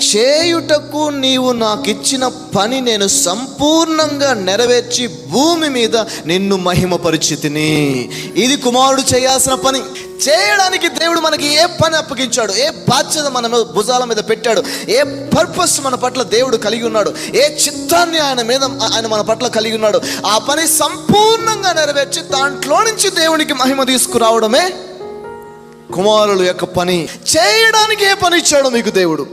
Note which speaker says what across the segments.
Speaker 1: చేయుటకు నీవు నాకు ఇచ్చిన పని నేను సంపూర్ణంగా నెరవేర్చి భూమి మీద నిన్ను మహిమపరిచితిని. ఇది కుమారుడు చేయాల్సిన పని. చేయడానికి దేవుడు మనకి ఏ పని అప్పగించాడు, ఏ బాధ్యత మన భుజాల మీద పెట్టాడు, ఏ పర్పస్ మన పట్ల దేవుడు కలిగి ఉన్నాడు, ఏ చిత్తాన్ని ఆయన మన పట్ల కలిగి ఉన్నాడు, ఆ పని సంపూర్ణంగా నెరవేర్చి దాంట్లో నుంచి దేవునికి మహిమ తీసుకురావడమే కుమారుల యొక్క పని. చేయడానికి ఏ పని ఇచ్చాడు మీకు దేవుడు?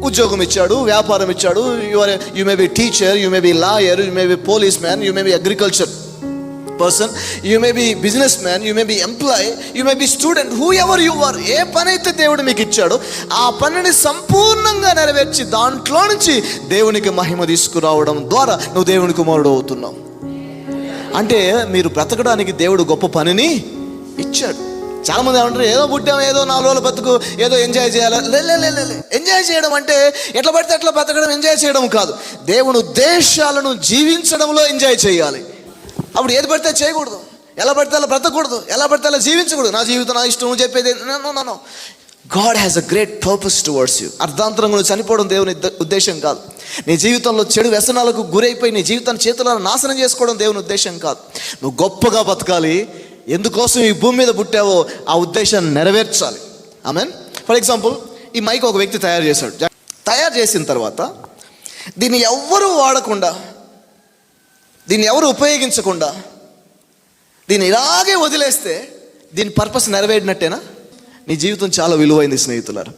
Speaker 1: ఉద్యోగం ఇచ్చాడు, వ్యాపారం ఇచ్చాడు. You may be teacher, you may be lawyer, you may be policeman, you may be agriculture person, you may be businessman, you may be employee, you may be student, whoever you are. ఏ పని అయితే దేవుడు మీకు ఇచ్చాడో ఆ పనిని సంపూర్ణంగా నెరవేర్చి దాంట్లో నుంచి దేవునికి మహిమ తీసుకురావడం ద్వారా నువ్వు దేవుని కుమారుడు అవుతున్నావు. అంటే మీరు బ్రతకడానికి దేవుడు గొప్ప పనిని ఇచ్చాడు. చాలామంది ఏమంటారు, ఏదో పుట్టాం, ఏదో 4 రోజుల బతుకు, ఏదో ఎంజాయ్ చేయాలి. లే. ఎంజాయ్ చేయడం అంటే ఎట్లా పడితే అట్లా బతకడం ఎంజాయ్ చేయడం కాదు. దేవుని ఉద్దేశాలను జీవించడంలో ఎంజాయ్ చేయాలి. అప్పుడు ఏది పడితే చేయకూడదు, ఎలా పడితే అలా బ్రతకూడదు, ఎలా పడితే అలా జీవించకూడదు. నా జీవితం నా ఇష్టం చెప్పేది no. God has a great purpose towards you. అర్ధాంతరంగా నువ్వు చనిపోవడం దేవుని ఉద్దేశం కాదు. నీ జీవితంలో చెడు వ్యసనాలకు గురైపోయి నీ జీవితాన్ని చేతులను నాశనం చేసుకోవడం దేవుని ఉద్దేశం కాదు. నువ్వు గొప్పగా బతకాలి. ఎందుకోసం ఈ భూమి మీద పుట్టావో ఆ ఉద్దేశాన్ని నెరవేర్చాలి. ఆమెన్. ఫర్ ఎగ్జాంపుల్, ఈ మైక్ ఒక వ్యక్తి తయారు చేశాడు. తయారు చేసిన తర్వాత దీన్ని ఎవ్వరూ వాడకుండా, దీన్ని ఎవరు ఉపయోగించకుండా దీన్ని ఇలాగే వదిలేస్తే దీని పర్పస్ నెరవేరినట్టేనా? నీ జీవితం చాలా విలువైంది స్నేహితులారా.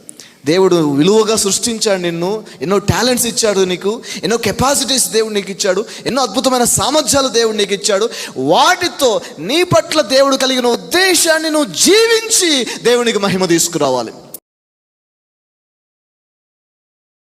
Speaker 1: దేవుడు విలువగా సృష్టించాడు నిన్ను. ఎన్నో టాలెంట్స్ ఇచ్చాడు నీకు, ఎన్నో కెపాసిటీస్ దేవుడు నీకు ఇచ్చాడు, ఎన్నో అద్భుతమైన సామర్థ్యాలు దేవుడు నీకు ఇచ్చాడు. వాటితో నీ పట్ల దేవుడు కలిగిన ఉద్దేశాన్ని నువ్వు జీవించి దేవునికి మహిమ తీసుకురావాలి.